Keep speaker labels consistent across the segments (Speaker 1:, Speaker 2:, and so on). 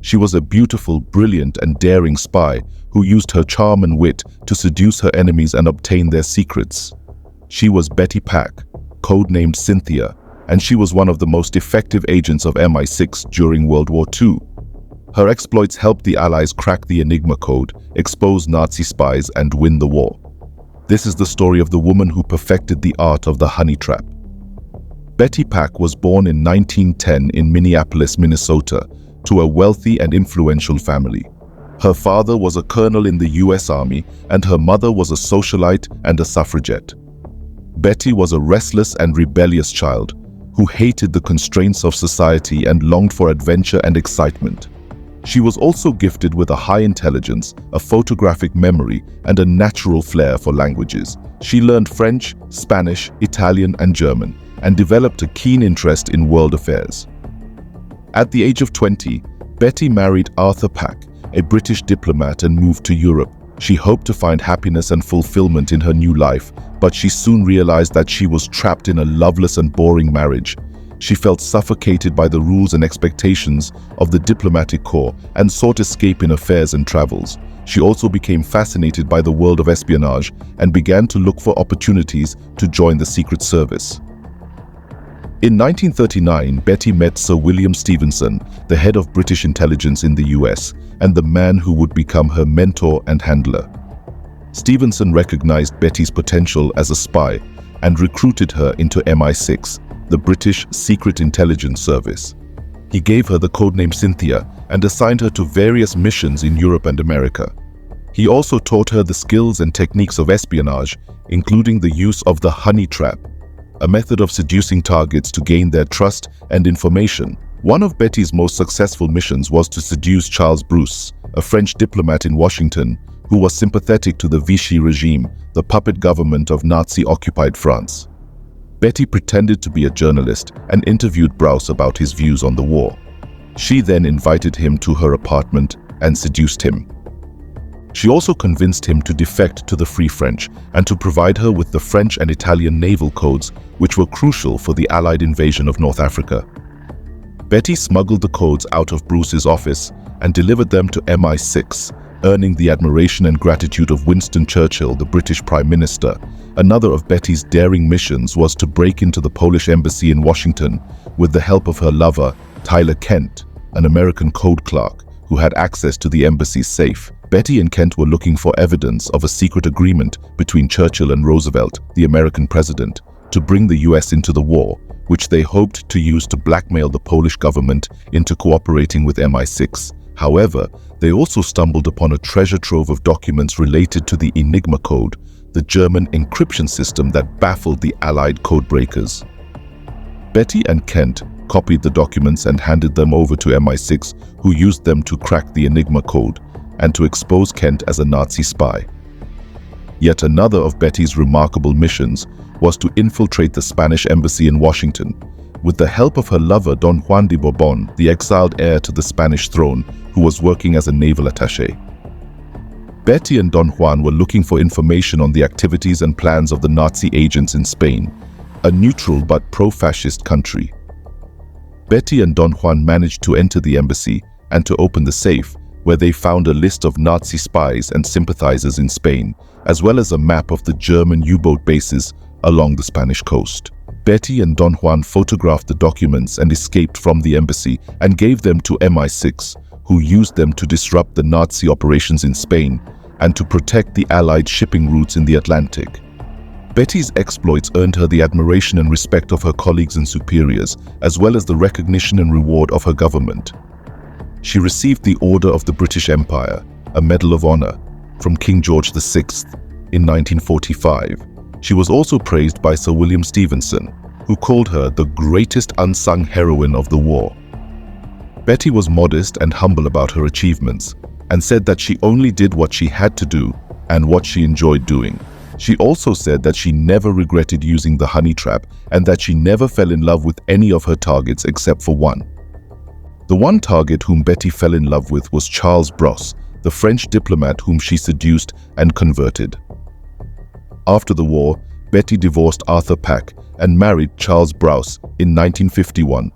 Speaker 1: She was a beautiful, brilliant, and daring spy who used her charm and wit to seduce her enemies and obtain their secrets. She was Betty Pack, codenamed Cynthia, and she was one of the most effective agents of MI6 during World War II. Her exploits helped the Allies crack the Enigma code, expose Nazi spies, and win the war. This is the story of the woman who perfected the art of the honey trap. Betty Pack was born in 1910 in Minneapolis, Minnesota, to a wealthy and influential family. Her father was a colonel in the US Army, and her mother was a socialite and a suffragette. Betty was a restless and rebellious child who hated the constraints of society and longed for adventure and excitement. She was also gifted with a high intelligence, a photographic memory, and a natural flair for languages. She learned French, Spanish, Italian, and German, and developed a keen interest in world affairs. At the age of 20, Betty married Arthur Pack, a British diplomat, and moved to Europe. She hoped to find happiness and fulfillment in her new life, but she soon realized that she was trapped in a loveless and boring marriage. She felt suffocated by the rules and expectations of the diplomatic corps and sought escape in affairs and travels. She also became fascinated by the world of espionage and began to look for opportunities to join the Secret Service. In 1939, Betty met Sir William Stevenson, the head of British intelligence in the US, and the man who would become her mentor and handler. Stevenson recognized Betty's potential as a spy and recruited her into MI6, the British Secret Intelligence Service. He gave her the codename Cynthia and assigned her to various missions in Europe and America. He also taught her the skills and techniques of espionage, including the use of the honey trap, a method of seducing targets to gain their trust and information. One of Betty's most successful missions was to seduce Charles Bruce, a French diplomat in Washington who was sympathetic to the Vichy regime, the puppet government of Nazi-occupied France. Betty pretended to be a journalist and interviewed Bruce about his views on the war. She then invited him to her apartment and seduced him. She also convinced him to defect to the Free French and to provide her with the French and Italian naval codes, which were crucial for the Allied invasion of North Africa. Betty smuggled the codes out of Bruce's office and delivered them to MI6, earning the admiration and gratitude of Winston Churchill, the British Prime Minister. Another of Betty's daring missions was to break into the Polish embassy in Washington with the help of her lover, Tyler Kent, an American code clerk who had access to the embassy's safe. Betty and Kent were looking for evidence of a secret agreement between Churchill and Roosevelt, the American president, to bring the US into the war, which they hoped to use to blackmail the Polish government into cooperating with MI6. However, they also stumbled upon a treasure trove of documents related to the Enigma code, the German encryption system that baffled the Allied codebreakers. Betty and Kent copied the documents and handed them over to MI6, who used them to crack the Enigma code and to expose Kent as a Nazi spy. Yet another of Betty's remarkable missions was to infiltrate the Spanish embassy in Washington. With the help of her lover Don Juan de Bourbon, the exiled heir to the Spanish throne, who was working as a naval attaché. Betty and Don Juan were looking for information on the activities and plans of the Nazi agents in Spain, a neutral but pro-fascist country. Betty and Don Juan managed to enter the embassy and to open the safe, where they found a list of Nazi spies and sympathizers in Spain, as well as a map of the German U-boat bases along the Spanish coast. Betty and Don Juan photographed the documents and escaped from the embassy and gave them to MI6, who used them to disrupt the Nazi operations in Spain and to protect the Allied shipping routes in the Atlantic. Betty's exploits earned her the admiration and respect of her colleagues and superiors, as well as the recognition and reward of her government. She received the Order of the British Empire, a Medal of Honor, from King George VI in 1945. She was also praised by Sir William Stevenson, who called her the greatest unsung heroine of the war. Betty was modest and humble about her achievements, and said that she only did what she had to do and what she enjoyed doing. She also said that she never regretted using the honey trap and that she never fell in love with any of her targets except for one. The one target whom Betty fell in love with was Charles Bruce, the French diplomat whom she seduced and converted. After the war, Betty divorced Arthur Pack and married Charles Bruce in 1951.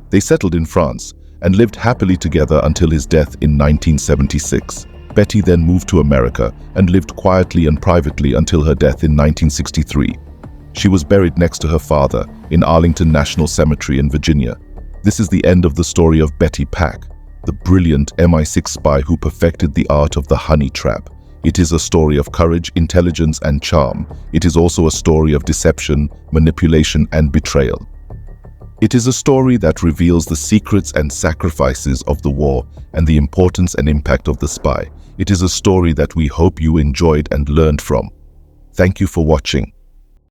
Speaker 1: They settled in France and lived happily together until his death in 1976. Betty then moved to America and lived quietly and privately until her death in 1963. She was buried next to her father in Arlington National Cemetery in Virginia. This is the end of the story of Betty Pack, the brilliant MI6 spy who perfected the art of the honey trap. It is a story of courage, intelligence, and charm. It is also a story of deception, manipulation, and betrayal. It is a story that reveals the secrets and sacrifices of the war and the importance and impact of the spy. It is a story that we hope you enjoyed and learned from. Thank you for watching.